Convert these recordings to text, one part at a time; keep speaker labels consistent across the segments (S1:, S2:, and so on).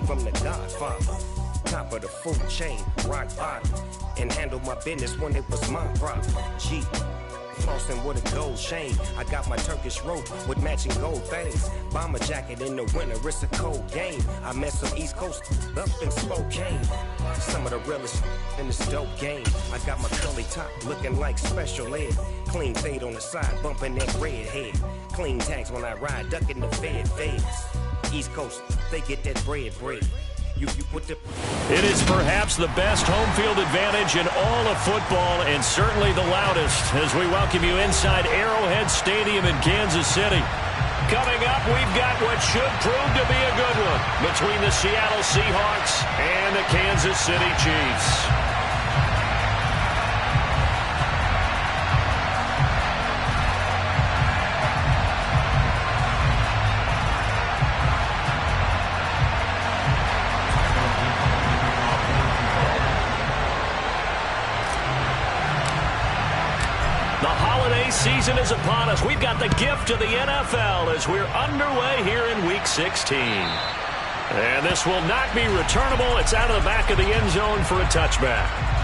S1: from the Godfather. Top of the food chain, rock bottom. And handle my business when it was my problem. G. Flossing with a gold chain. I got my Turkish rope with matching gold things. Bomber jacket in the winter, it's a cold game. I met some East Coast up in Spokane. Some of the realest in this dope game. I got my curly top looking like special ed. Clean fade on the side, bumping that red head. Clean tags when I ride, ducking the feds. East Coast, they get that bread.
S2: It is perhaps the best home field advantage in all of football, and certainly the loudest, as we welcome you inside Arrowhead Stadium in Kansas City. Coming up, we've got what should prove to be a good one between the Seattle Seahawks and the Kansas City Chiefs. Season is upon us. We've got the gift of the NFL as we're underway here in Week 16. And this will not be returnable. It's out of the back of the end zone for a touchback.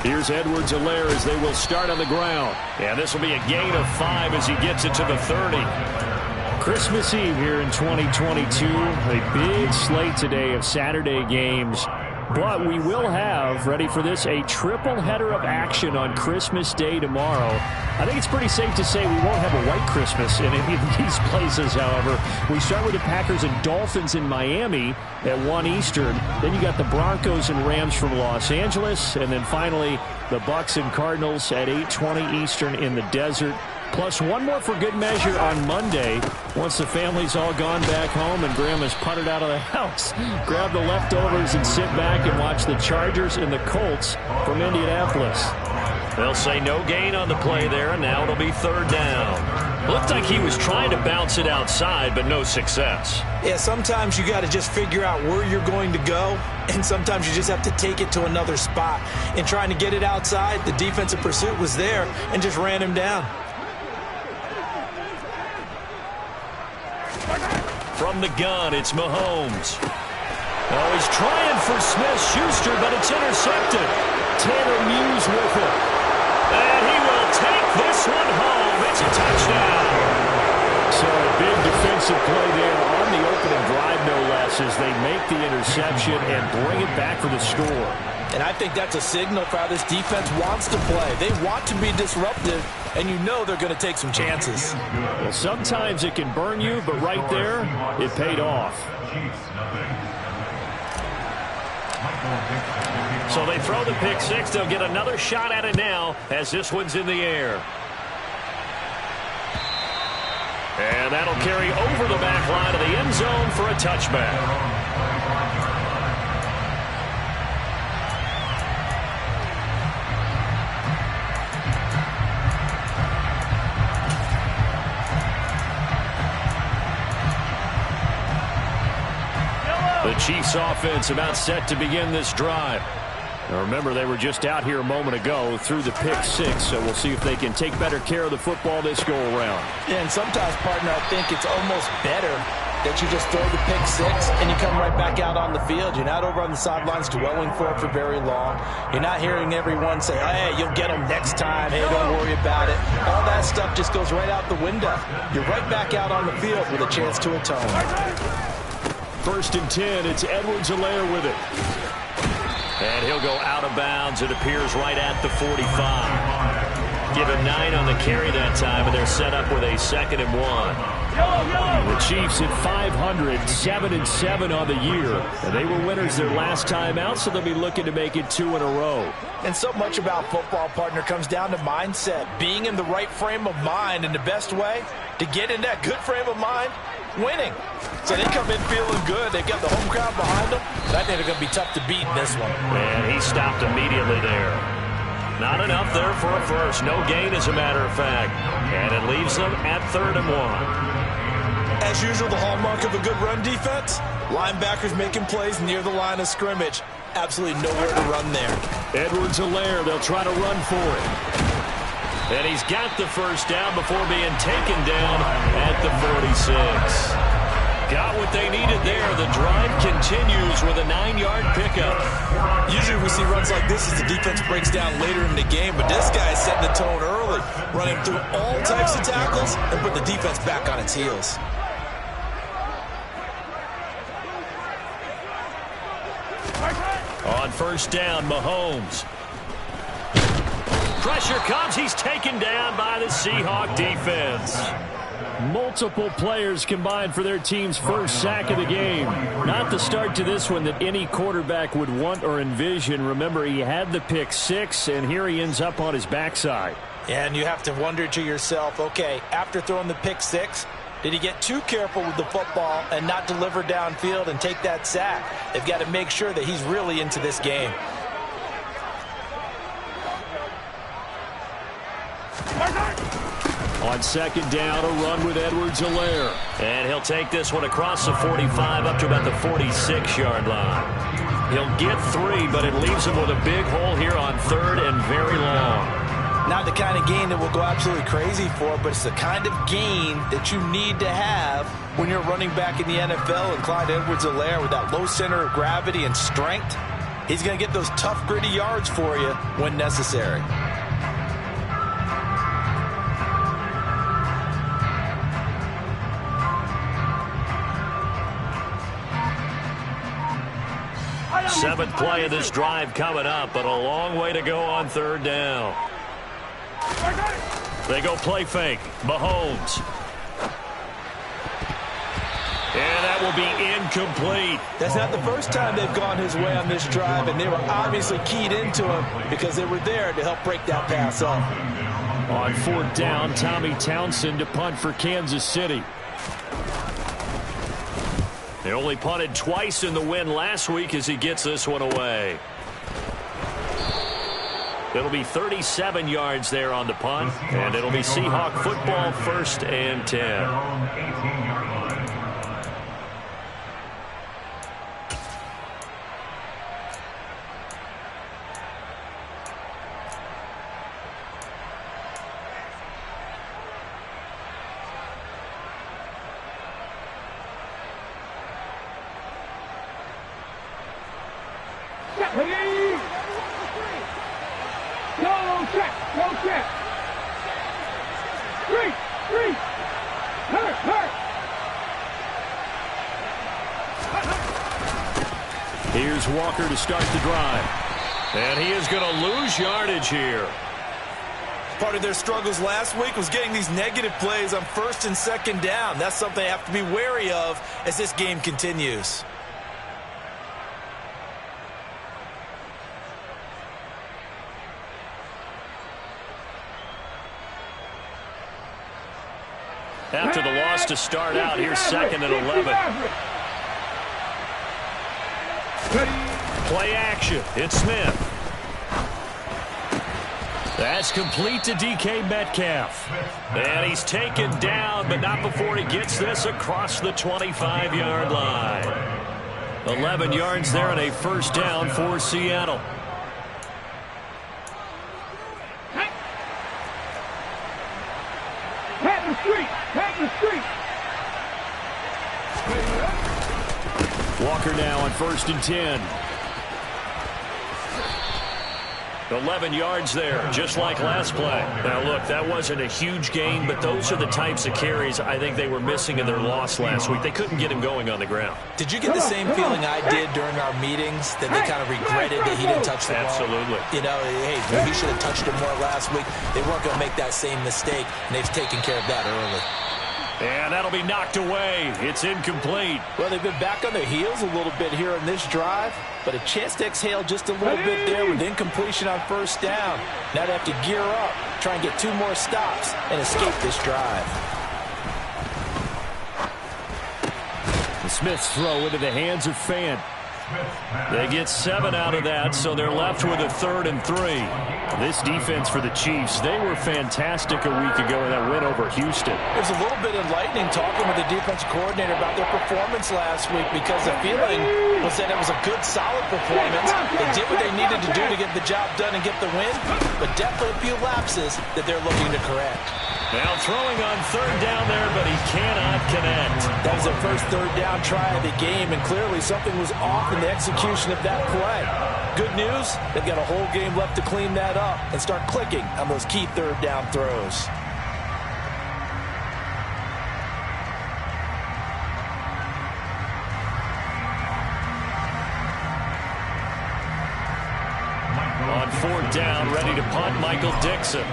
S2: Here's Edwards-Helaire as they will start on the ground. And this will be a gain of 5 as he gets it to the 30. Christmas Eve here in 2022. A big slate today of Saturday games. But we will have, ready for this, a triple header of action on Christmas Day tomorrow. I think it's pretty safe to say we won't have a white Christmas in any of these places, however. We start with the Packers and Dolphins in Miami at 1 Eastern. Then you got the Broncos and Rams from Los Angeles. And then finally, the Bucs and Cardinals at 8:20 Eastern in the desert. Plus one more for good measure on Monday. Once the family's all gone back home and Grandma's puttered out of the house, grab the leftovers and sit back and watch the Chargers and the Colts from Indianapolis. They'll say no gain on the play there, and now it'll be 3rd down. Looked like he was trying to bounce it outside, but no success.
S3: Yeah, sometimes you got to just figure out where you're going to go, and sometimes you just have to take it to another spot. In trying to get it outside, the defensive pursuit was there and just ran him down.
S2: From the gun, it's Mahomes. Oh, he's trying for Smith-Schuster, but it's intercepted. Tanner Muse with it. And he will take this one home. It's a touchdown. So a big defensive play there on the opening drive, no less, as they make the interception and bring it back for the score.
S3: And I think that's a signal for how this defense wants to play. They want to be disruptive, and you know they're going to take some chances.
S2: Well, sometimes it can burn you, but right there, it paid off. So they throw the pick six. They'll get another shot at it now as this one's in the air. And that'll carry over the back line of the end zone for a touchback. The Chiefs offense about set to begin this drive. Now remember, they were just out here a moment ago through the pick six, so we'll see if they can take better care of the football this go-around.
S3: Yeah, and sometimes, partner, I think it's almost better that you just throw the pick six and you come right back out on the field. You're not over on the sidelines dwelling for it for very long. You're not hearing everyone say, hey, you'll get them next time. Hey, don't worry about it. All that stuff just goes right out the window. You're right back out on the field with a chance to atone.
S2: 1st and 10, it's Edwards-Helaire with it. And he'll go out of bounds. It appears right at the 45. Give him 9 on the carry that time, and they're set up with a 2nd and 1. The Chiefs at 500, 7-7 on the year. And they were winners their last time out, so they'll be looking to make it 2 in a row.
S3: And so much about football, partner, comes down to mindset. Being in the right frame of mind, and the best way to get in that good frame of mind winning. So they come in feeling good. They've got the home crowd behind them. I think they're going to be tough to beat in this one.
S2: And he stopped immediately there. Not enough there for a first. No gain, as a matter of fact. And it leaves them at 3rd and 1.
S3: As usual, the hallmark of a good run defense, linebackers making plays near the line of scrimmage. Absolutely nowhere to run there.
S2: Edwards-Helaire, they'll try to run for it. And he's got the first down before being taken down at the 46. Got what they needed there. The drive continues with a 9-yard pickup.
S3: Usually we see runs like this as the defense breaks down later in the game, but this guy is setting the tone early, running through all types of tackles and put the defense back on its heels.
S2: On first down, Mahomes. Pressure comes. He's taken down by the Seahawk defense. Multiple players combined for their team's first sack of the game. Not the start to this one that any quarterback would want or envision. Remember, he had the pick 6, and here he ends up on his backside.
S3: And you have to wonder to yourself, okay, after throwing the pick 6, did he get too careful with the football and not deliver downfield and take that sack? They've got to make sure that he's really into this game.
S2: On second down, a run with Edwards-Helaire. And he'll take this one across the 45 up to about the 46-yard line. He'll get 3, but it leaves him with a big hole here on 3rd and very long.
S3: Not the kind of gain that we'll go absolutely crazy for, but it's the kind of gain that you need to have when you're running back in the NFL. And Clyde Edwards-Helaire, with that low center of gravity and strength, he's going to get those tough, gritty yards for you when necessary.
S2: Seventh play of this drive coming up, but a long way to go on 3rd down. They go play fake. Mahomes. And that will be incomplete.
S3: That's not the first time they've gone his way on this drive, and they were obviously keyed into him because they were there to help break that pass up.
S2: On 4th down, Tommy Townsend to punt for Kansas City. They only punted twice in the win last week as he gets this one away. It'll be 37 yards there on the punt, and it'll be Seahawk football, 1st and 10. Here's Walker to start the drive. And he is going to lose yardage here.
S3: Part of their struggles last week was getting these negative plays on 1st and 2nd down. That's something they have to be wary of as this game continues.
S2: After the loss to start out, here's 2nd and 11. Play action. It's Smith. That's complete to DK Metcalf. And he's taken down, but not before he gets this across the 25-yard line. 11 yards there and a 1st down for Seattle. Walker now on 1st and 10. 11 yards there, just like last play. Now, look, that wasn't a huge gain, but those are the types of carries I think they were missing in their loss last week. They couldn't get him going on the ground.
S3: Did you get the same feeling I did during our meetings, that they kind of regretted that he didn't touch the ball?
S2: Absolutely.
S3: You know, hey, he should have touched it more last week. They weren't going to make that same mistake, and they've taken care of that early.
S2: And that'll be knocked away. It's incomplete.
S3: Well, they've been back on their heels a little bit here in this drive, but a chance to exhale just a little bit there with incompletion on 1st down. Now they have to gear up, try and get 2 more stops, and escape this drive.
S2: Smith's throw into the hands of Fan. They get 7 out of that, so they're left with a 3rd and 3. This defense for the Chiefs, they were fantastic a week ago in that win over Houston.
S3: It was a little bit enlightening talking with the defensive coordinator about their performance last week, because the feeling was that it was a good, solid performance. They did what they needed to do to get the job done and get the win, but definitely a few lapses that they're looking to correct.
S2: Now throwing on 3rd down there, but he cannot connect.
S3: That was their first 3rd down try of the game, and clearly something was off in the execution of that play. Good news, they've got a whole game left to clean that up and start clicking on those key 3rd down throws.
S2: On 4th down, ready to punt, Michael Dixon.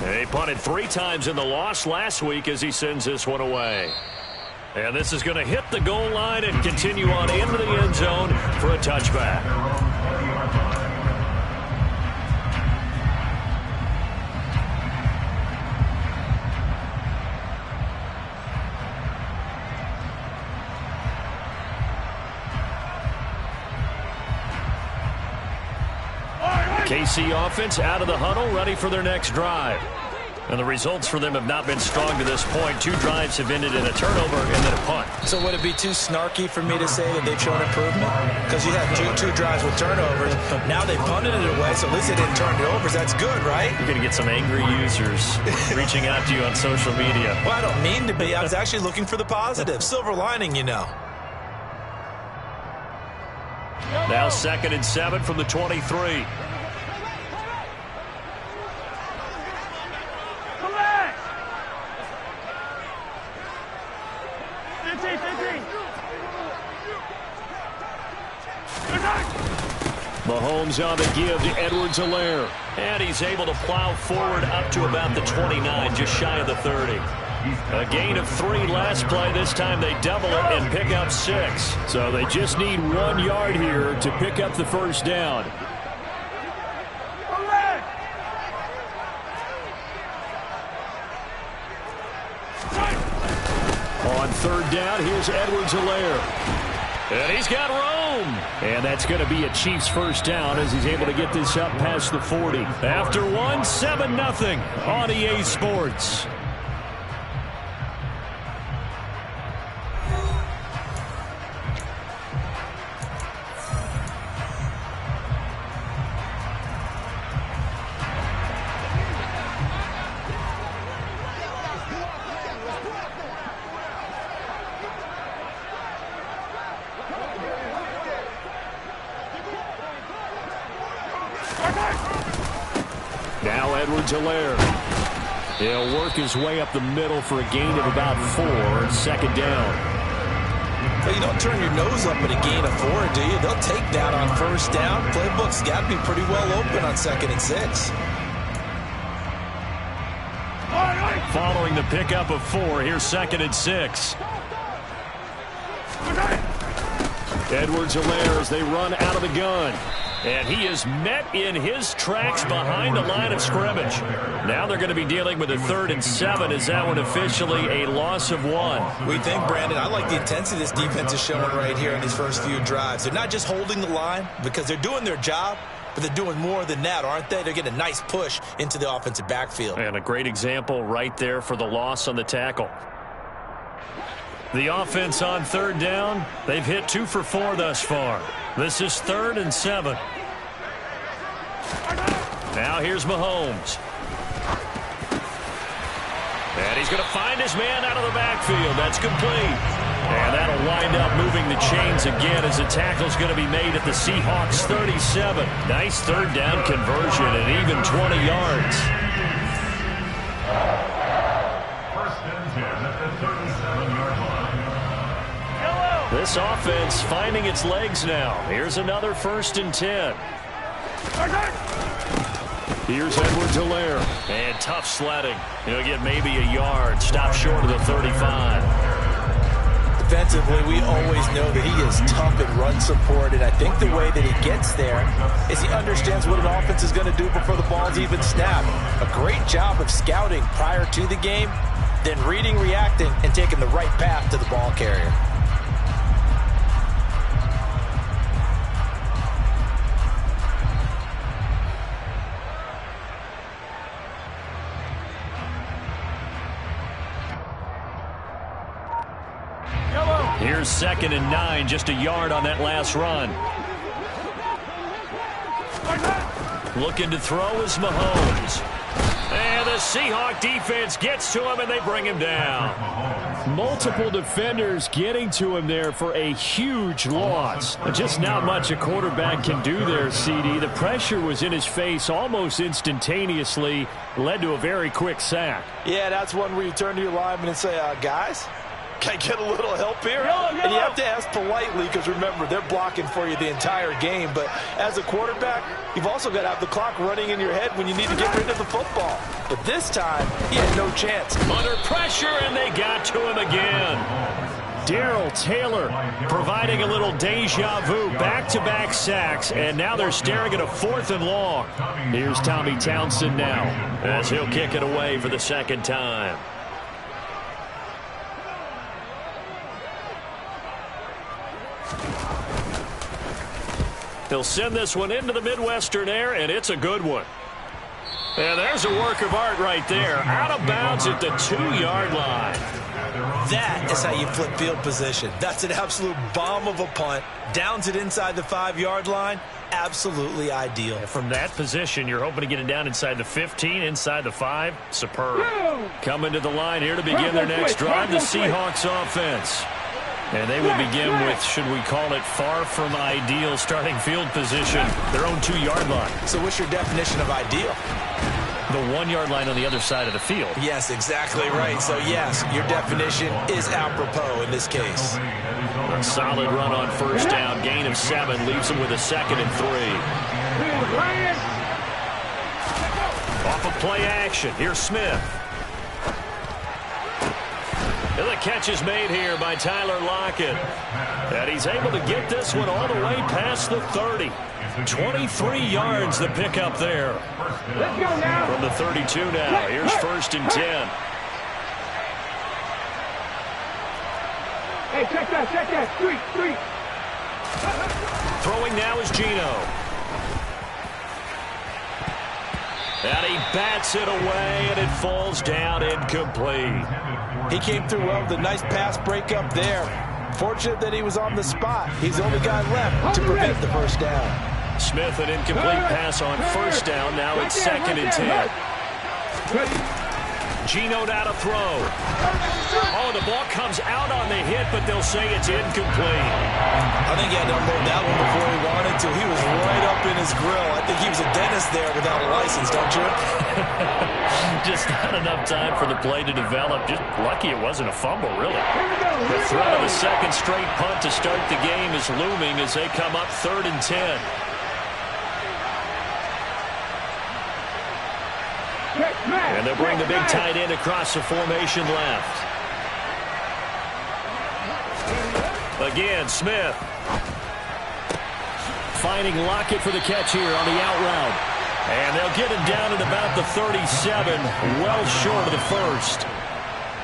S2: They punted 3 times in the loss last week as he sends this one away. And this is going to hit the goal line and continue on into the end zone for a touchback. KC offense out of the huddle, ready for their next drive. And the results for them have not been strong to this point. 2 drives have ended in a turnover and then a punt.
S3: So would it be too snarky for me to say that they've shown improvement? Because you had two drives with turnovers. Now they punted it away, so at least they didn't turn it over. That's good, right?
S2: You're going to get some angry users reaching out to you on social media.
S3: Well, I don't mean to be. I was actually looking for the positive. Silver lining, you know.
S2: Now 2nd and 7 from the 23. Mahomes on the give to Edwards-Helaire. And he's able to plow forward up to about the 29, just shy of the 30. A gain of 3 last play. This time they double it and pick up 6. So they just need 1 yard here to pick up the 1st down. On 3rd down, here's Edwards-Helaire. And he's got room. And that's going to be a Chiefs 1st down as he's able to get this up past the 40. After 1, 7-0 on EA Sports. Now Edwards-Helaire. He'll work his way up the middle for a gain of about 4, 2nd down.
S3: Well, you don't turn your nose up at a gain of 4, do you? They'll take that on 1st down. Playbook's got to be pretty well open on 2nd and 6.
S2: Following the pickup of 4, here's 2nd and 6. Edwards-Helaire as they run out of the gun. And he is met in his tracks behind the line of scrimmage. Now they're going to be dealing with a 3rd and 7. Is that one officially a loss of 1?
S3: We think, Brandon, I like the intensity this defense is showing right here in these first few drives. They're not just holding the line because they're doing their job, but they're doing more than that, aren't they? They're getting a nice push into the offensive backfield.
S2: And a great example right there for the loss on the tackle. The offense on 3rd down, they've hit 2 for 4 thus far. This is 3rd and 7. Now here's Mahomes. And he's going to find his man out of the backfield. That's complete. And that'll wind up moving the chains again as the tackle's going to be made at the Seahawks 37. Nice 3rd down conversion and even 20 yards.
S4: 1st and 10 at the 37-yard line.
S2: This offense finding its legs now. Here's another 1st and 10. Here's Edwards-Helaire. And tough sledding. He'll get maybe a yard. Stop short of the 35.
S3: Defensively, we always know that he is tough in run support, and I think the way that he gets there is he understands what an offense is going to do before the ball's even snapped. A great job of scouting prior to the game, then reading, reacting, and taking the right path to the ball carrier.
S2: Here's 2nd and 9, just a yard on that last run. Looking to throw is Mahomes. And the Seahawk defense gets to him, and they bring him down.
S5: Multiple defenders getting to him there for a huge loss. Just not much a quarterback can do there, CD. The pressure was in his face almost instantaneously, led to a very quick sack.
S3: Yeah, that's one where you turn to your lineman and say, guys, can I get a little help here? And you have to ask politely because, remember, they're blocking for you the entire game. But as a quarterback, you've also got to have the clock running in your head when you need to get rid of the football. But this time, he had no chance.
S2: Under pressure, and they got to him again.
S5: Darrell Taylor providing a little deja vu, back-to-back sacks, and now they're staring at a 4th and long. Here's Tommy Townsend now,
S2: as he'll kick it away for the 2nd time. He'll send this one into the Midwestern air, and it's a good one. And there's a work of art right there. Out of bounds at the 2-yard line.
S3: That is how you flip field position. That's an absolute bomb of a punt. Downs it inside the 5-yard line. Absolutely ideal.
S2: From that position, you're hoping to get it down inside the 15, inside the 5. Superb. Coming to the line here to begin their next drive, the Seahawks offense. And they will begin with, should we call it, far from ideal starting field position, their own 2-yard line.
S3: So what's your definition of ideal?
S2: The 1-yard line on the other side of the field.
S3: Yes, exactly right. So, yes, your definition is apropos in this case.
S2: A solid run on 1st down. Gain of 7 leaves them with a 2nd and 3. Off of play action. Here's Smith. And the catch is made here by Tyler Lockett. And he's able to get this one all the way past the 30. 23 yards the pickup there.
S4: Let's go now.
S2: From the 32 now. Here's 1st and 10.
S4: Hey, check that. Street.
S2: Throwing now is Geno. And he bats it away, and it falls down incomplete.
S3: He came through well with a nice pass breakup there. Fortunate that he was on the spot. He's the only guy left to prevent the 1st down.
S2: Smith, an incomplete pass on 1st down. Now it's 2nd and 10. Geno now to throw. Oh, the ball comes out on the hit, but they'll say it's incomplete.
S3: I think he had to unload that one before he wanted to. He was right up in his grill. I think he was a dentist there without a license, don't you?
S2: Just not enough time for the play to develop. Just lucky it wasn't a fumble, really. The threat of a 2nd straight punt to start the game is looming as they come up 3rd and 10. And they'll bring the big tight end across the formation left. Again, Smith. Finding Lockett for the catch here on the out route. And they'll get him down at about the 37, well short of the 1st.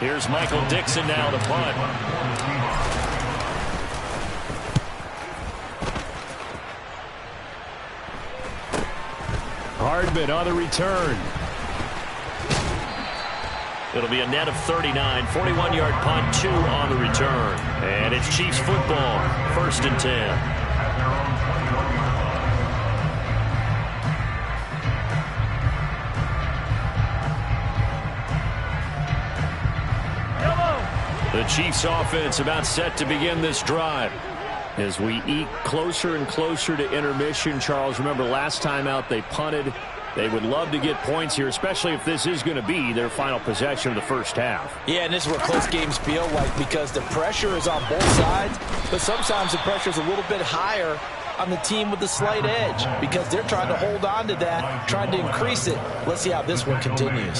S2: Here's Michael Dixon now to punt.
S5: Hardman on the return.
S2: It'll be a net of 39, 41-yard punt, 2 on the return. And it's Chiefs football, 1st and 10. The Chiefs offense about set to begin this drive. As we eke closer and closer to intermission, Charles, remember last time out they punted. They would love to get points here, especially if this is going to be their final possession of the 1st half.
S3: Yeah, and this is what close games feel like because the pressure is on both sides, but sometimes the pressure is a little bit higher on the team with the slight edge because they're trying to hold on to that, trying to increase it. Let's see how this one continues.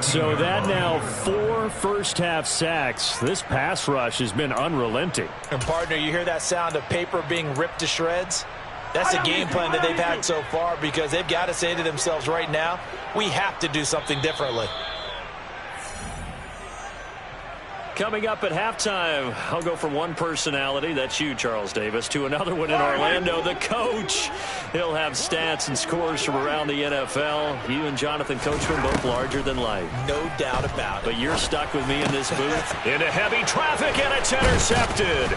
S5: So that now 4 first-half sacks. This pass rush has been unrelenting.
S3: And, partner, you hear that sound of paper being ripped to shreds? That's a game plan that they've had so far because they've got to say to themselves right now, we have to do something differently.
S5: Coming up at halftime, I'll go from one personality, that's you, Charles Davis, to another one in Orlando, the coach. He'll have stats and scores from around the NFL. You and Jonathan Coachman both larger than life.
S3: No doubt about it.
S5: But you're stuck with me in this booth. Into heavy traffic, and it's intercepted.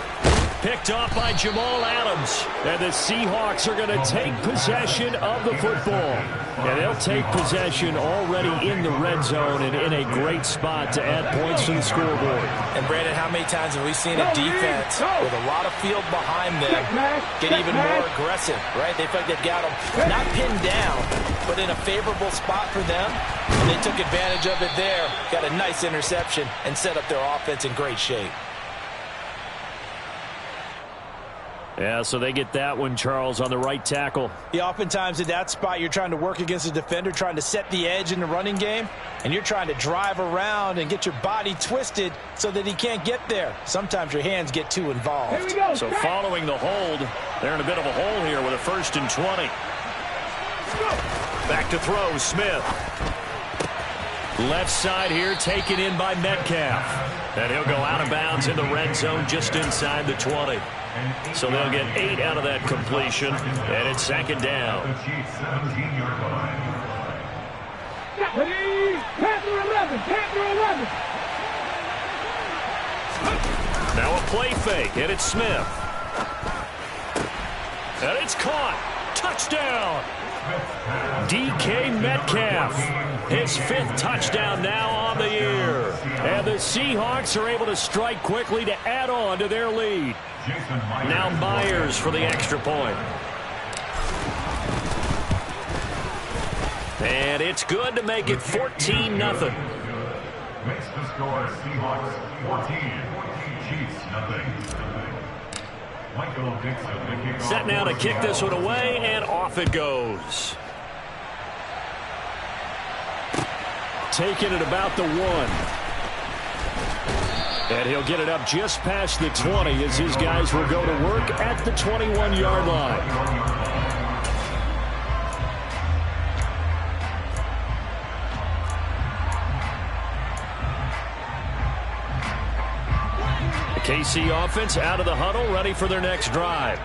S5: Picked off by Jamal Adams. And the Seahawks are going to take possession of the football. And they'll take possession already in the red zone and in a great spot to add points to the scoreboard.
S3: And, Brandon, how many times have we seen a defense with a lot of field behind them get even more aggressive, right? They feel like they've got them not pinned down, but in a favorable spot for them. And they took advantage of it there, got a nice interception, and set up their offense in great shape.
S5: Yeah, so they get that one, Charles, on the right tackle.
S3: Yeah, oftentimes in that spot, you're trying to work against a defender, trying to set the edge in the running game, and you're trying to drive around and get your body twisted so that he can't get there. Sometimes your hands get too involved.
S5: So following the hold, they're in a bit of a hole here with a 1st and 20. Back to throw, Smith. Left side here, taken in by Metcalf. And he'll go out of bounds in the red zone just inside the 20. So they'll get 8 out of that completion, and it's 2nd down.
S4: Panther 11, Panther 11.
S5: Now a play fake, and it's Smith. And it's caught. Touchdown. DK Metcalf. His 5th touchdown now on the year. And the Seahawks are able to strike quickly to add on to their lead. Now Myers for the extra point. And it's good to make it 14-0.
S6: Makes the score Seahawks 14, Chiefs 0. Michael Dixon.
S5: Set now to kick this one away, and off it goes. Taking it about the 1. And he'll get it up just past the 20 as his guys will go to work at the 21-yard line. The KC offense out of the huddle, ready for their next drive.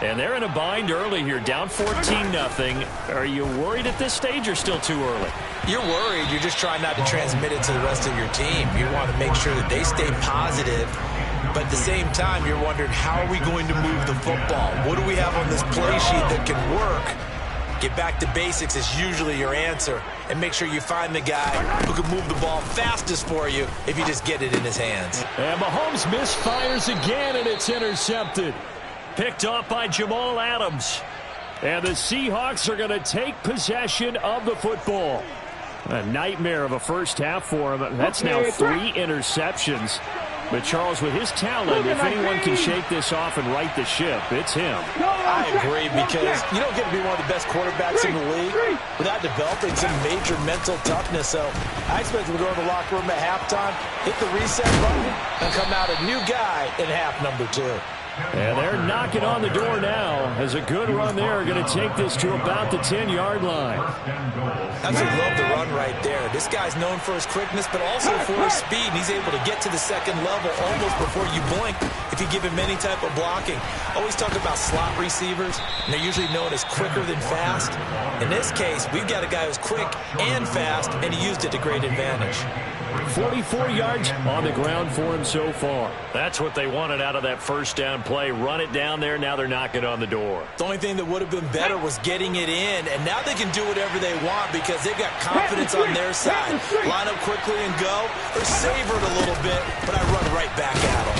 S5: And they're in a bind early here, down 14-0. Are you worried at this stage or still too early?
S3: You're worried. You're just trying not to transmit it to the rest of your team. You want to make sure that they stay positive. But at the same time, you're wondering, how are we going to move the football? What do we have on this play sheet that can work? Get back to basics is usually your answer. And make sure you find the guy who can move the ball fastest for you if you just get it in his hands.
S5: And Mahomes misfires again, and it's intercepted. Picked off by Jamal Adams. And the Seahawks are going to take possession of the football. A nightmare of a first half for him. That's now 3 interceptions. But Charles, with his talent, if anyone can shake this off and right the ship, it's him.
S3: I agree, because you don't get to be one of the best quarterbacks in the league without developing some major mental toughness. So I expect him to go in the locker room at halftime, hit the reset button, and come out a new guy in half number 2.
S5: And they're knocking on the door now as a good run there. Going to take this to about the 10-yard line.
S3: Absolutely love the run right there. This guy's known for his quickness, but also for his speed. He's able to get to the second level almost before you blink if you give him any type of blocking. Always talk about slot receivers, and they're usually known as quicker than fast. In this case, we've got a guy who's quick and fast, and he used it to great advantage.
S5: 44 yards on the ground for him so far. That's what they wanted out of that first down play. Run it down there. Now they're knocking on the door.
S3: The only thing that would have been better was getting it in, and now they can do whatever they want because they've got confidence on their side. Line up quickly and go, or savor it a little bit, but I run right back at them.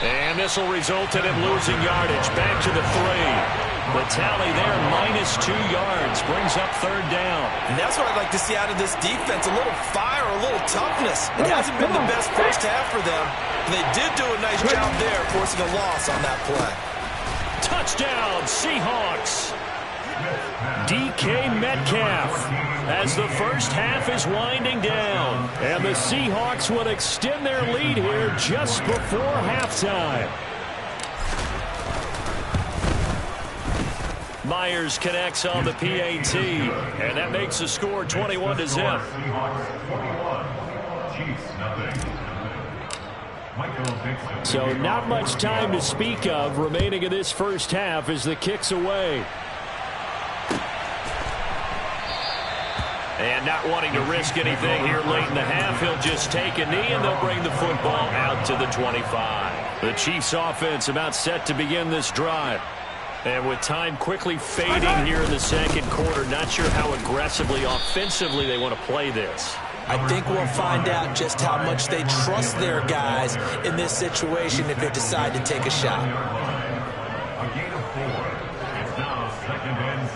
S5: And this will result in him losing yardage. Back to the 3. The tally there, -2 yards, brings up 3rd down.
S3: And that's what I'd like to see out of this defense, a little fire, a little toughness. It hasn't been the best first half for them. They did do a nice job there, forcing a loss on that play.
S5: Touchdown, Seahawks. DK Metcalf as the first half is winding down. And the Seahawks will extend their lead here just before halftime. Myers connects on the PAT, and that makes the score 21-0.
S6: Chiefs 0.
S2: So not much time to speak of remaining in this first half as the kick's away.
S5: And not wanting to risk anything here late in the half, he'll just take a knee and they'll bring the football out to the 25. The Chiefs offense about set to begin this drive. And with time quickly fading here in the second quarter, not sure how aggressively, offensively they want to play this.
S3: I think we'll find out just how much they trust their guys in this situation if they decide to take a shot.
S6: A gain of 4. It's now 2nd and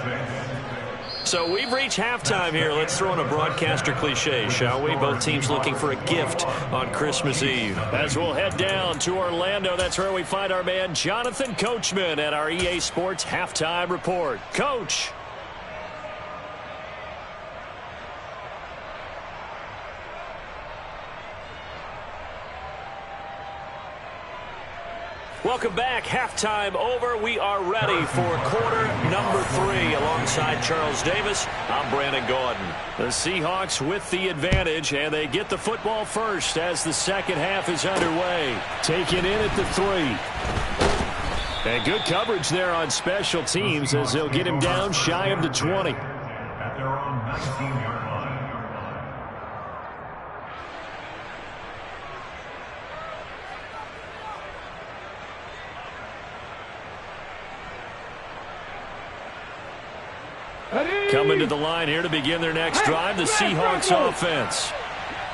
S6: 6.
S5: So we've reached halftime here. Let's throw in a broadcaster cliche, shall we? Both teams looking for a gift on Christmas Eve. As we'll head down to Orlando, that's where we find our man Jonathan Coachman at our EA Sports Halftime Report. Coach. Welcome back. Halftime over. We are ready for quarter number 3. Alongside Charles Davis, I'm Brandon Gordon. The Seahawks with the advantage, and they get the football first as the second half is underway. Taken in at the 3. And good coverage there on special teams as they'll get him down shy of the 20.
S6: At their own 19-yard line.
S2: Coming to the line here to begin their next drive, the Seahawks offense.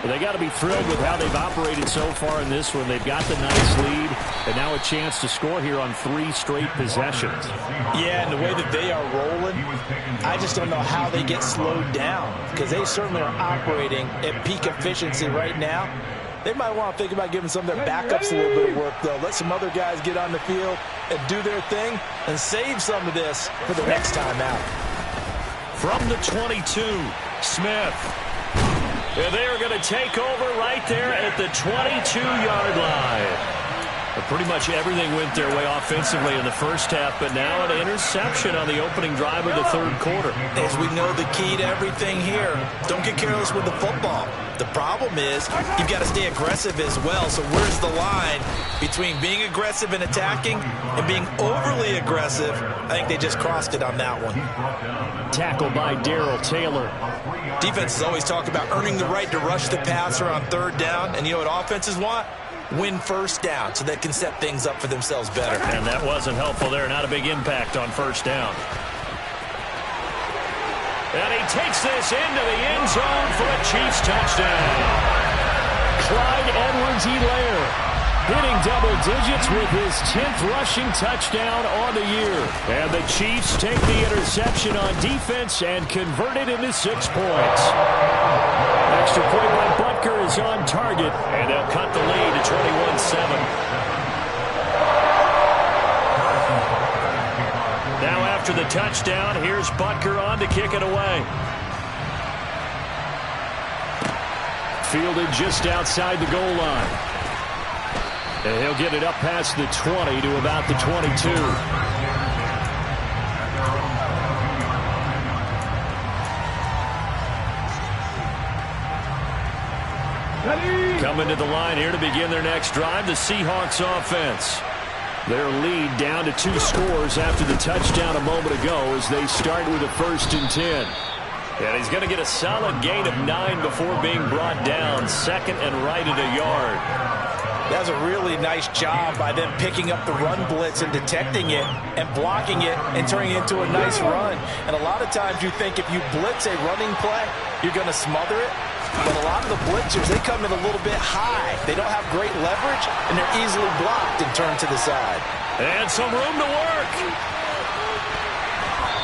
S2: Well, they got to be thrilled with how they've operated so far in this one. They've got the nice lead, and now a chance to score here on 3 straight possessions.
S3: Yeah, and the way that they are rolling, I just don't know how they get slowed down, because they certainly are operating at peak efficiency right now. They might want to think about giving some of their backups a little bit of work, though. Let some other guys get on the field and do their thing and save some of this for the next time out.
S2: From the 22, Smith. And they are going to take over right there at the 22-yard line. Pretty much everything went their way offensively in the first half, but now an interception on the opening drive of the third quarter.
S3: As we know, the key to everything here, don't get careless with the football. The problem is you've got to stay aggressive as well. So where's the line between being aggressive and attacking and being overly aggressive? I think they just crossed it on that one.
S2: Tackled by Darrell Taylor.
S3: Defenses always talk about earning the right to rush the passer on third down. And you know what offenses want? Win first down so they can set things up for themselves better.
S2: And that wasn't helpful there. Not a big impact on first down. And he takes this into the end zone for a Chiefs touchdown. Clyde Edwards-Helaire hitting double digits with his 10th rushing touchdown on the year. And the Chiefs take the interception on defense and convert it into 6 points. Extra point by Butker is on target, and they'll cut the lead to 21-7. Now after the touchdown, here's Butker on to kick it away. Fielded just outside the goal line. And he'll get it up past the 20 to about the 22. Coming to the line here to begin their next drive, the Seahawks offense. Their lead down to 2 scores after the touchdown a moment ago as they start with a 1st and 10. And he's going to get a solid gain of 9 before being brought down. 2nd and right at a yard.
S3: That was a really nice job by them picking up the run blitz and detecting it and blocking it and turning it into a nice run. And a lot of times you think if you blitz a running play, you're going to smother it. But a lot of the blitzers, they come in a little bit high. They don't have great leverage, and they're easily blocked and turned to the side.
S2: And some room to work.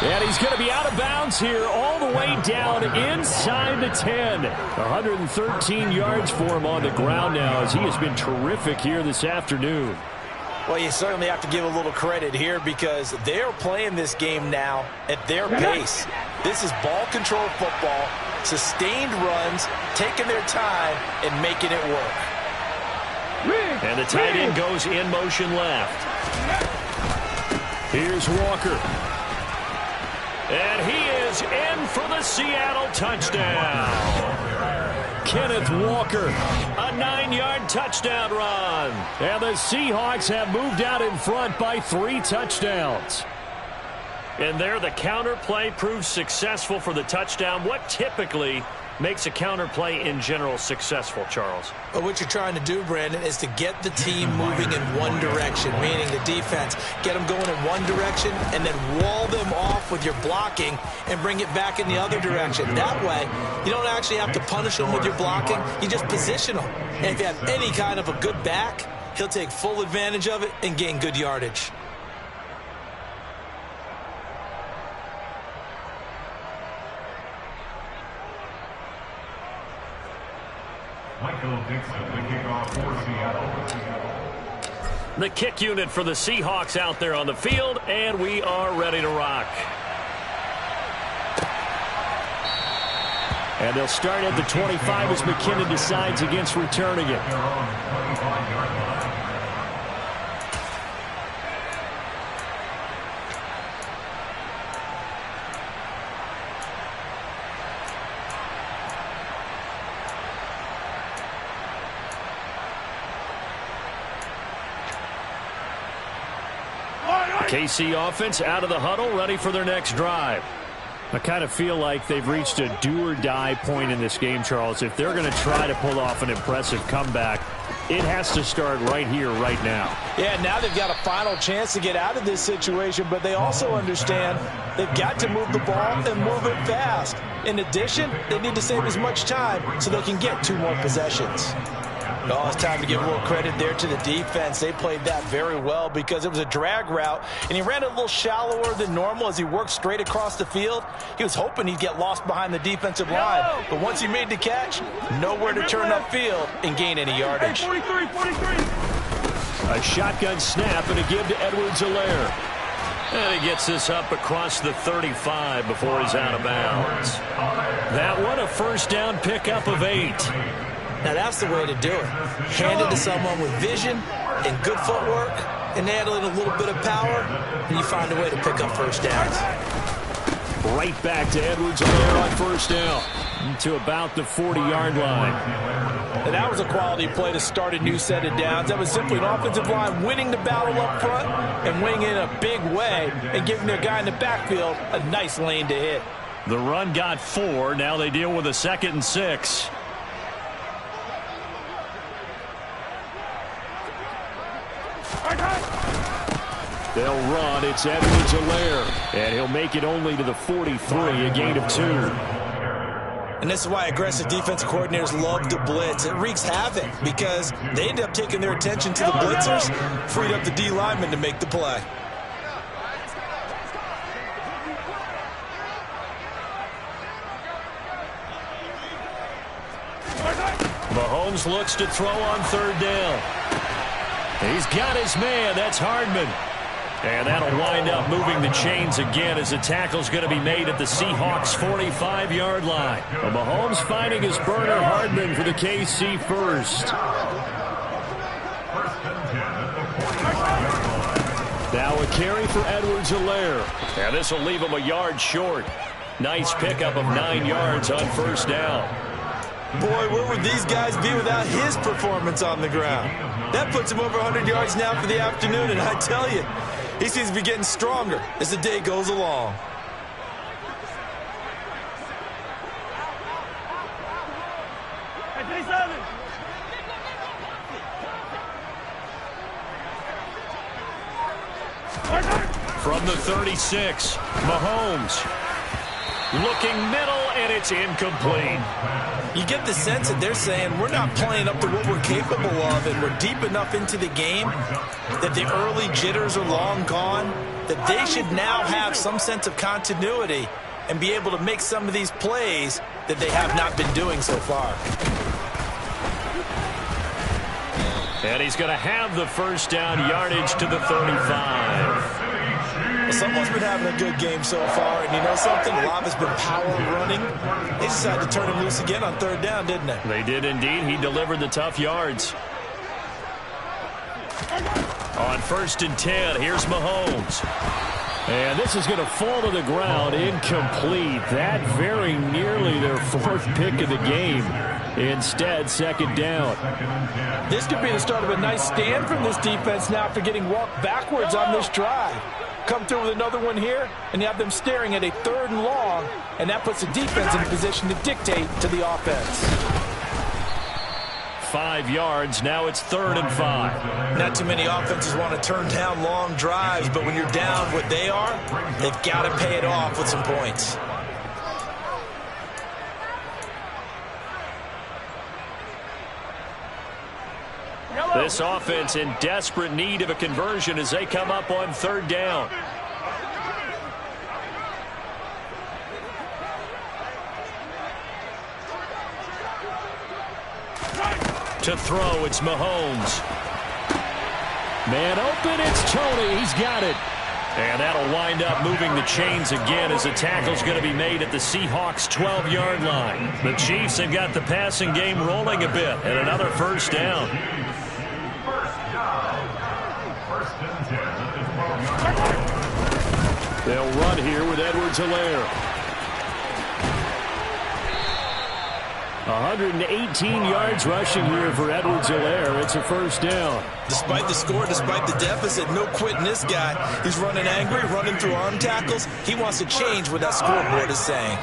S2: And he's going to be out of bounds here all the way down inside the 10. 113 yards for him on the ground now as he has been terrific here this afternoon.
S3: Well, you certainly have to give a little credit here because they're playing this game now at their pace. This is ball control football, sustained runs, taking their time and making it work.
S2: And the tight end goes in motion left. Here's Walker. And he is in for the Seattle touchdown.
S5: Kenneth Walker. A 9-yard touchdown run. And the Seahawks have moved out in front by 3 touchdowns. And there the counter play proves successful for the touchdown. What typically makes a counter play in general successful, Charles?
S3: Well, what you're trying to do, Brandon, is to get the team moving in one direction, meaning the defense, get them going in one direction and then wall them off with your blocking and bring it back in the other direction. That way, you don't actually have to punish them with your blocking. You just position them. And if you have any kind of a good back, he'll take full advantage of it and gain good yardage.
S6: Michael Dixon, the kickoff for Seattle.
S5: The kick unit for the Seahawks out there on the field, and we are ready to rock. And they'll start at the 25 as McKinnon decides against returning it.
S6: They're on the 25-yard line.
S5: KC offense out of the huddle, ready for their next drive. I kind of feel like they've reached a do-or-die point in this game, Charles. If they're going to try to pull off an impressive comeback, it has to start right here, right now.
S3: Yeah, now they've got a final chance to get out of this situation, but they also understand they've got to move the ball and move it fast. In addition, they need to save as much time so they can get 2 more possessions. Oh, it's time to give a little credit there to the defense. They played that very well because it was a drag route, and he ran it a little shallower than normal as he worked straight across the field. He was hoping he'd get lost behind the defensive line, but once he made the catch, nowhere to turn upfield and gain any yardage.
S4: 43.
S5: A shotgun snap and a give to Edwards-Helaire. And he gets this up across the 35 before he's out of bounds. That one, a first down pickup of 8.
S3: Now, that's the way to do it. Hand it to someone with vision and good footwork, and add in a little bit of power, and you find a way to pick up first downs.
S5: Right back to Edwards-Helaire on first down to about the 40-yard line.
S3: And that was a quality play to start a new set of downs. That was simply an offensive line winning the battle up front and winning in a big way and giving their guy in the backfield a nice lane to hit.
S5: The run got 4. Now they deal with a 2nd and 6. They'll run. It's Edwards-Helaire. And he'll make it only to the 43, a gain of 2.
S3: And this is why aggressive defensive coordinators love to blitz. It wreaks havoc because they end up taking their attention to the blitzers, freed up the D lineman to make the play.
S5: Mahomes looks to throw on 3rd down. He's got his man. That's Hardman. And that'll wind up moving the chains again as the tackle's going to be made at the Seahawks' 45-yard line. But Mahomes finding his burner, Hardman, for the KC first. Now a carry for Edwards-Helaire. And this will leave him a yard short. Nice pickup of 9 yards on first down.
S3: Boy, where would these guys be without his performance on the ground? That puts him over 100 yards now for the afternoon, and I tell you, he seems to be getting stronger as the day goes along.
S5: From the 36, Mahomes looking middle, and it's incomplete.
S3: You get the sense that they're saying we're not playing up to what we're capable of, and we're deep enough into the game that the early jitters are long gone, that they should now have some sense of continuity and be able to make some of these plays that they have not been doing so far.
S5: And he's going to have the first down, yardage to the 35.
S3: Well, someone's been having a good game so far, and you know something? A lot has been power running. They decided to turn him loose again on 3rd down, didn't they?
S5: They did indeed. He delivered the tough yards. On 1st and 10, here's Mahomes. And this is going to fall to the ground, incomplete. That very nearly their 4th pick of the game. Instead, second down.
S3: This could be the start of a nice stand from this defense now after getting walked backwards on this drive. Come through with another one here, and you have them staring at a 3rd and long, and that puts the defense in a position to dictate to the offense.
S5: 5 yards, now it's 3rd and 5.
S3: Not too many offenses want to turn down long drives, but when you're down what they are, they've got to pay it off with some points.
S5: This offense in desperate need of a conversion as they come up on 3rd down. To throw, it's Mahomes. Man open, it's Tony. He's got it. And that'll wind up moving the chains again as the tackle's going to be made at the Seahawks' 12-yard line. The Chiefs have got the passing game rolling a bit, and another 1st down. They'll run here with Edwards-Helaire. 118 yards rushing here for Edwards-Helaire. It's a 1st down.
S3: Despite the score, despite the deficit, no quitting this guy. He's running angry, running through arm tackles. He wants to change what that scoreboard is saying.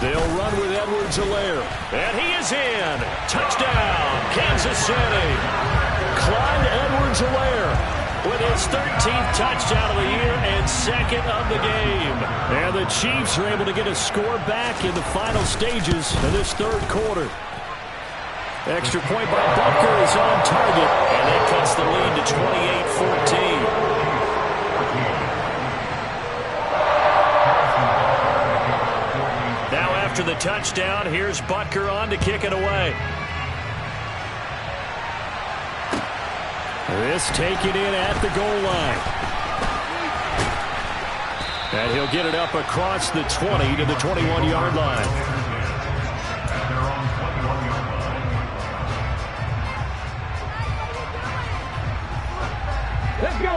S5: They'll run with Edwards-Helaire. And he is in. Touchdown, Kansas City. Clyde Edwards-Helaire with his 13th touchdown of the year and 2nd of the game. And the Chiefs are able to get a score back in the final stages of this 3rd quarter. Extra point by Butker is on target, and that cuts the lead to 28-14. Now after the touchdown, here's Butker on to kick it away. This taken in at the goal line. And he'll get it up across the 20 to the 21-yard line.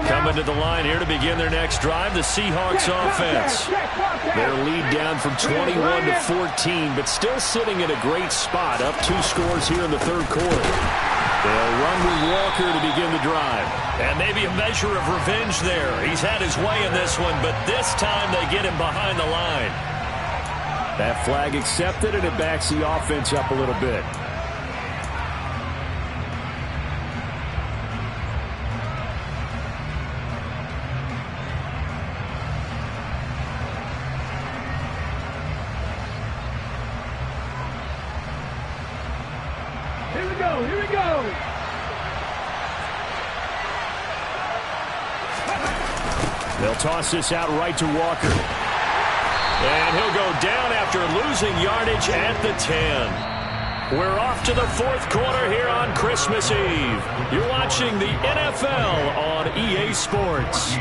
S5: Coming to the line here to begin their next drive, the Seahawks offense. Their lead down from 21 to 14, but still sitting in a great spot, up 2 scores here in the 3rd quarter. They'll run with Walker to begin the drive. And maybe a measure of revenge there. He's had his way in this one, but this time they get him behind the line. That flag accepted, and it backs the offense up a little bit.
S4: Here we go, here we go.
S5: They'll toss this out right to Walker. And he'll go down after losing yardage at the 10. We're off to the 4th quarter here on Christmas Eve. You're watching the NFL on EA Sports.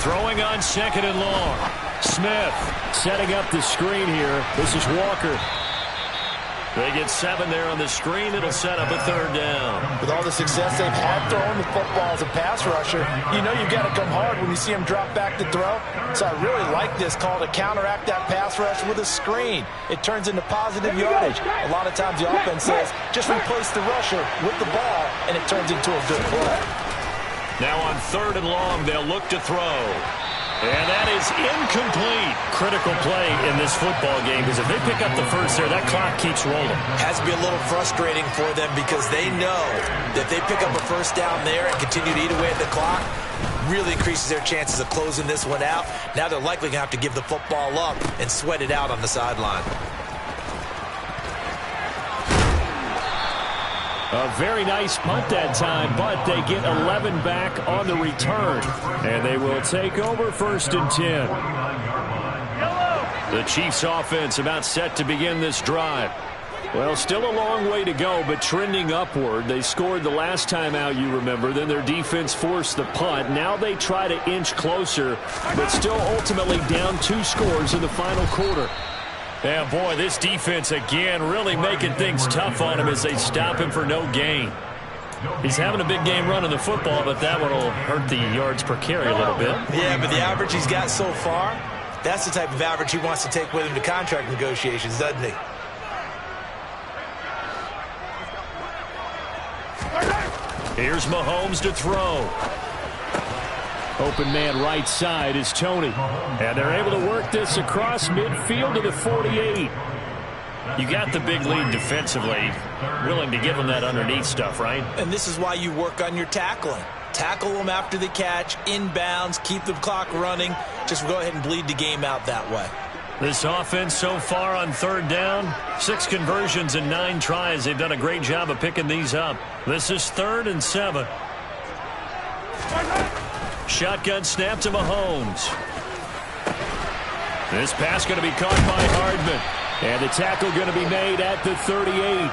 S5: Throwing on 2nd and long. Smith setting up the screen here. This is Walker. They get 7 there on the screen. It'll set up a 3rd down.
S3: With all the success they've had throwing the football as a pass rusher, you know you've got to come hard when you see him drop back to throw. So I really like this call to counteract that pass rush with a screen. It turns into positive yardage. A lot of times the offense says, just replace the rusher with the ball, and it turns into a good play.
S5: Now on 3rd and long, they'll look to throw. And that is incomplete. Critical play in this football game, because if they pick up the first there, that clock keeps rolling.
S3: Has to be a little frustrating for them because they know that if they pick up a first down there and continue to eat away at the clock, really increases their chances of closing this one out. Now they're likely going to have to give the football up and sweat it out on the sideline.
S5: A very nice punt that time, but they get 11 back on the return. And they will take over 1st and 10. The Chiefs offense about set to begin this drive. Well, still a long way to go, but trending upward. They scored the last time out, you remember. Then their defense forced the punt. Now they try to inch closer, but still ultimately down 2 scores in the final quarter. Yeah, boy, this defense again really making things tough on him as they stop him for no gain. He's having a big game running the football, but that one will hurt the yards per carry a little bit.
S3: Yeah, but the average he's got so far, that's the type of average he wants to take with him to contract negotiations, doesn't he?
S5: Here's Mahomes to throw. Open man right side is Tony. And they're able to work this across midfield to the 48. You got the big lead defensively. Willing to give them that underneath stuff, right?
S3: And this is why you work on your tackling. Tackle them after the catch, inbounds, keep the clock running. Just go ahead and bleed the game out that way.
S5: This offense so far on 3rd down, 6 conversions and 9 tries. They've done a great job of picking these up. This is 3rd and 7. Shotgun snap to Mahomes. This pass going to be caught by Hardman. And the tackle going to be made at the 38.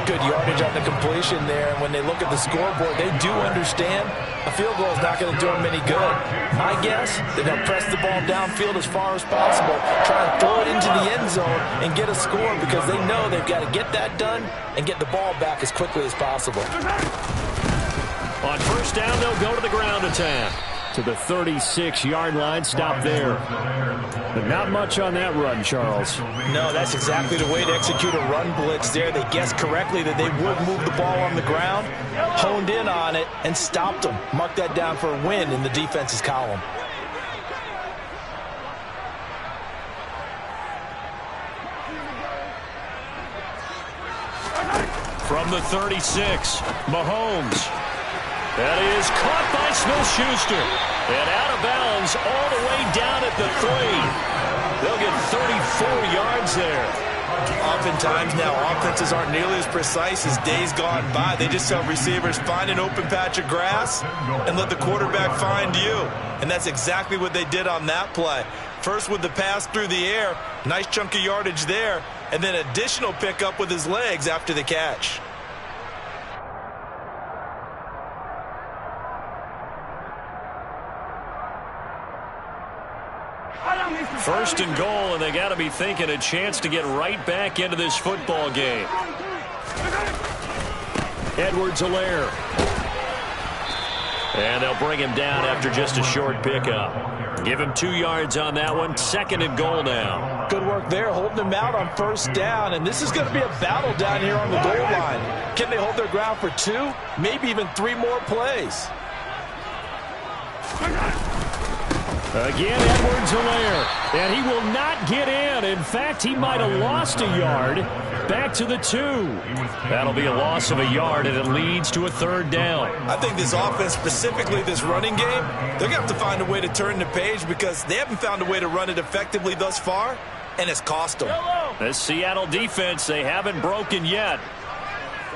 S3: Good yardage on the completion there. And when they look at the scoreboard, they do understand a field goal is not going to do them any good. My guess, they're going to press the ball downfield as far as possible, try and throw it into the end zone and get a score because they know they've got to get that done and get the ball back as quickly as possible.
S5: On 1st down, they'll go to the ground attack. To the 36-yard line, stop there. But not much on that run, Charles.
S3: No, that's exactly the way to execute a run blitz there. They guessed correctly that they would move the ball on the ground, honed in on it, and stopped them. Mark that down for a win in the defense's column.
S5: From the 36, Mahomes. That is caught by Smith-Schuster. And out of bounds all the way down at the 3. They'll get 34 yards there.
S3: Oftentimes now, offenses aren't nearly as precise as days gone by. They just tell receivers, find an open patch of grass and let the quarterback find you. And that's exactly what they did on that play. First with the pass through the air, nice chunk of yardage there, and then additional pickup with his legs after the catch.
S5: 1st and goal, and they got to be thinking a chance to get right back into this football game. Edwards-Helaire. And they'll bring him down after just a short pickup. Give him 2 yards on that one. 2nd and goal now.
S3: Good work there, holding him out on 1st down. And this is going to be a battle down here on the goal line. Can they hold their ground for 2, maybe even 3 more plays?
S5: Again, Edwards-Helaire, and he will not get in. In fact, he might have lost a yard. Back to the 2. That'll be a loss of a yard, and it leads to a 3rd down.
S3: I think this offense, specifically this running game, they're going to have to find a way to turn the page because they haven't found a way to run it effectively thus far, and it's cost them.
S5: This Seattle defense, they haven't broken yet.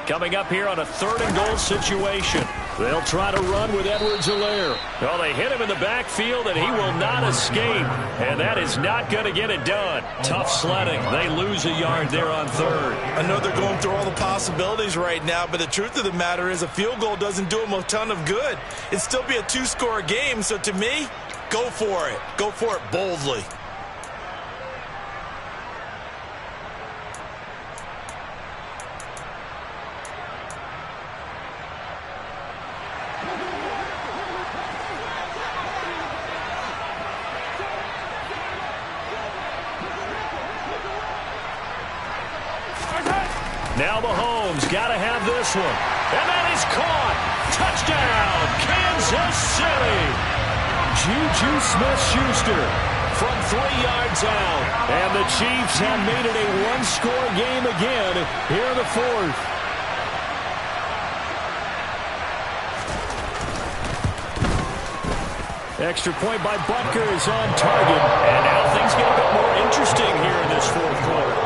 S5: Coming up here on a 3rd and goal situation. They'll try to run with Edwards-Helaire. Well, they hit him in the backfield, and he will not escape. And that is not going to get it done. Tough sledding. They lose a yard there on 3rd.
S3: I know they're going through all the possibilities right now, but the truth of the matter is a field goal doesn't do them a ton of good. It'd still be a 2-score game, so to me, go for it. Go for it boldly.
S5: Now Mahomes got to have this one. And that is caught. Touchdown, Kansas City. Juju Smith-Schuster from 3 yards out. And the Chiefs have made it a 1-score game again here in the 4th. Extra point by Butker is on target. And now things get a bit more interesting here in this 4th quarter.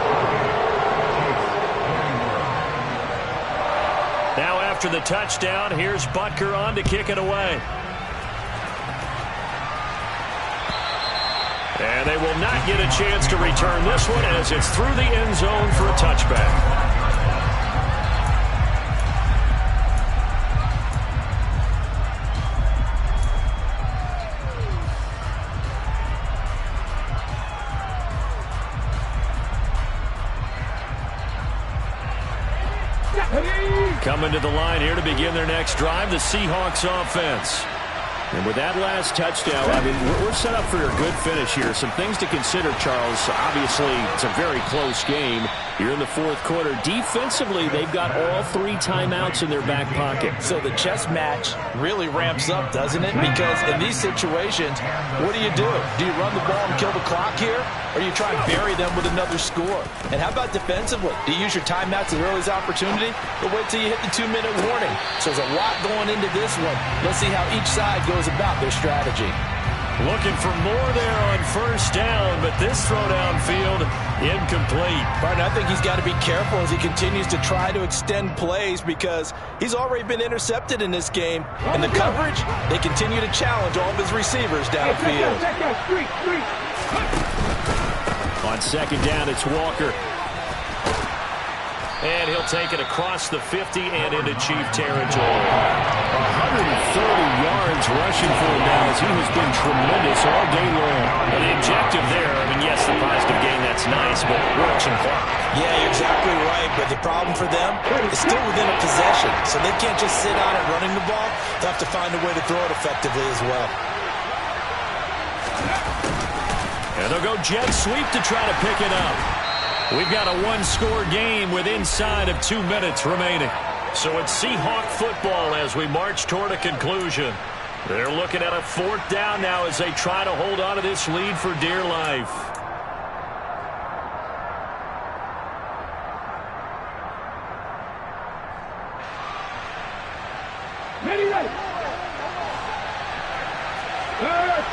S5: Now after the touchdown, here's Butker on to kick it away. And And they will not get a chance to return this one as it's through the end zone for a touchback. Coming to the line here to begin their next drive, the Seahawks offense. And with that last touchdown, I mean, we're set up for a good finish here. Some things to consider, Charles. Obviously, it's a very close game here in the fourth quarter. Defensively, they've got all 3 timeouts in their back pocket.
S3: So the chess match really ramps up, doesn't it? Because in these situations, what do? Do you run the ball and kill the clock here? Or do you try and bury them with another score? And how about defensively? Do you use your timeouts as early as opportunity? Or wait till you hit the 2-minute warning? So there's a lot going into this one. Let's see how each side goes about their strategy.
S5: Looking for more there on first down, but this throw downfield incomplete.
S3: Right, I think he's got to be careful as he continues to try to extend plays because he's already been intercepted in this game. And the coverage, they continue to challenge all of his receivers downfield.
S5: On second down, it's Walker. And he'll take it across the 50 and into Chief territory. 130 yards rushing for him now as he has been tremendous all day long. And the objective there, I mean, yes, the positive gain, that's nice, but works and clock.
S3: Yeah, you're exactly right. But the problem for them is still within a possession. So they can't just sit on it running the ball. They'll have to find a way to throw it effectively as well.
S5: And they'll go jet sweep to try to pick it up. We've got a 1-score game with inside of 2 minutes remaining. So it's Seahawk football as we march toward a conclusion. They're looking at a 4th down now as they try to hold on to this lead for dear life.
S4: Ready, ready. Hurt.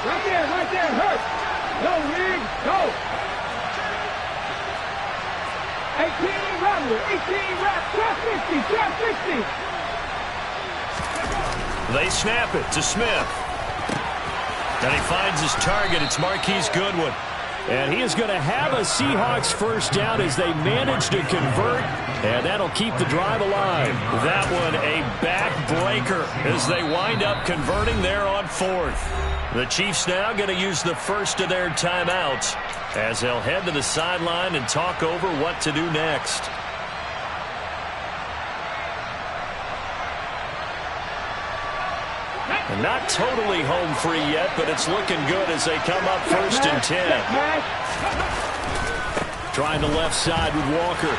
S4: Right there, hurt. No, Rig, go. 18 Robert, 18 Rap, 1260.
S5: They snap it to Smith. And he finds his target. It's Marquise Goodwin. And he is going to have a Seahawks first down as they manage to convert. And that'll keep the drive alive. That one a backbreaker as they wind up converting there on 4th. The Chiefs now going to use the first of their timeouts as they'll head to the sideline and talk over what to do next. And not totally home free yet, but it's looking good as they come up 1st and 10. Trying the left side with Walker.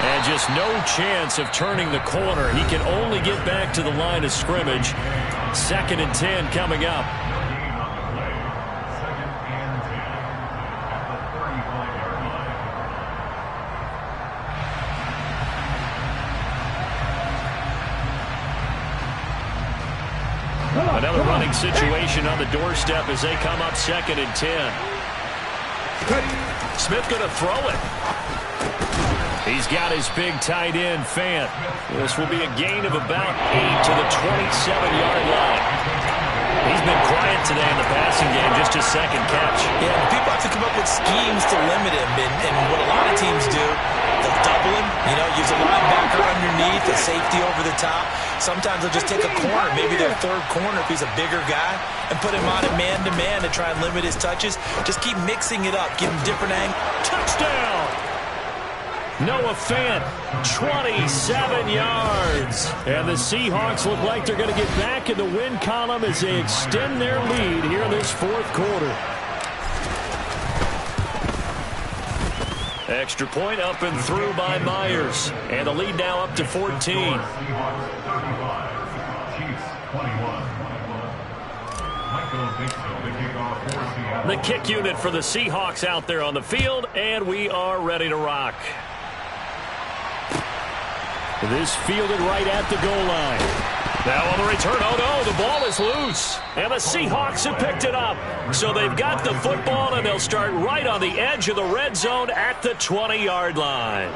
S5: And just no chance of turning the corner. He can only get back to the line of scrimmage. 2nd and 10 coming up. Another running situation on the doorstep as they come up 2nd and 10. Smith going to throw it. He's got his big tight end, Fant. This will be a gain of about 8 to the 27-yard line. He's been quiet today in the passing game, just his 2nd catch.
S3: Yeah, people have to come up with schemes to limit him, and what a lot of teams do, they'll double him, use a linebacker underneath, a safety over the top. Sometimes they'll just take a corner, maybe their 3rd corner if he's a bigger guy, and put him on a man-to-man to try and limit his touches. Just keep mixing it up, give him different angles.
S5: Touchdown! Noah Fant, 27 yards. And the Seahawks look like they're going to get back in the win column as they extend their lead here in this 4th quarter. Extra point up and through by Myers. And the lead now up to 14. The kick unit for the Seahawks out there on the field, and we are ready to rock. This fielded right at the goal line. Now on the return, oh no, the ball is loose. And the Seahawks have picked it up. So they've got the football, and they'll start right on the edge of the red zone at the 20-yard line.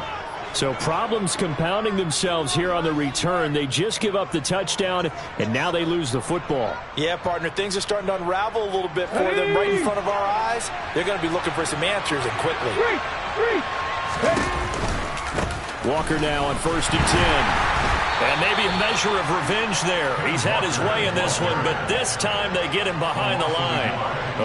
S5: So problems compounding themselves here on the return. They just give up the touchdown, and now they lose the football.
S3: Yeah, partner, things are starting to unravel a little bit for them right in front of our eyes. They're going to be looking for some answers, and quickly.
S5: Walker now on 1st and 10.
S2: And maybe a measure of revenge there. He's had his way in this one, but this time they get him behind the line.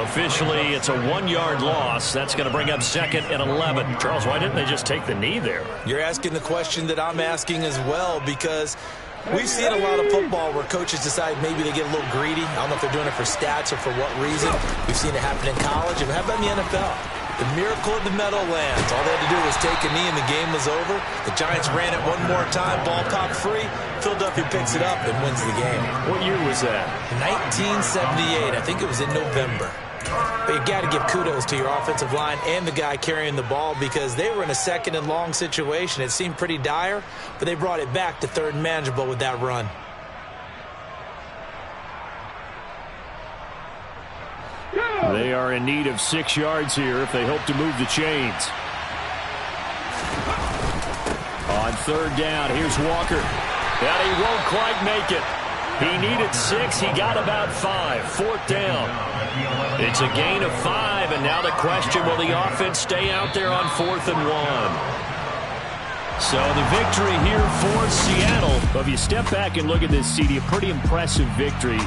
S2: Officially, it's a 1-yard loss. That's going to bring up 2nd and 11.
S5: Charles, why didn't they just take the knee there?
S3: You're asking the question that I'm asking as well, because we've seen a lot of football where coaches decide maybe they get a little greedy. I don't know if they're doing it for stats or for what reason. We've seen it happen in college. And how about in the NFL? The miracle of the Meadowlands. All they had to do was take a knee and the game was over. The Giants ran it one more time. Ball popped free. Philadelphia picks it up and wins the game.
S5: What year was that?
S3: 1978. I think it was in November. But you got to give kudos to your offensive line and the guy carrying the ball, because they were in a 2nd and long situation. It seemed pretty dire, but they brought it back to 3rd and manageable with that run.
S5: They are in need of 6 yards here if they hope to move the chains. On 3rd down, here's Walker. And he won't quite make it. He needed 6. He got about 5. 4th down. It's a gain of 5, and now the question, will the offense stay out there on 4th and 1? So the victory here for Seattle. But if you step back and look at this, CD, a pretty impressive victory.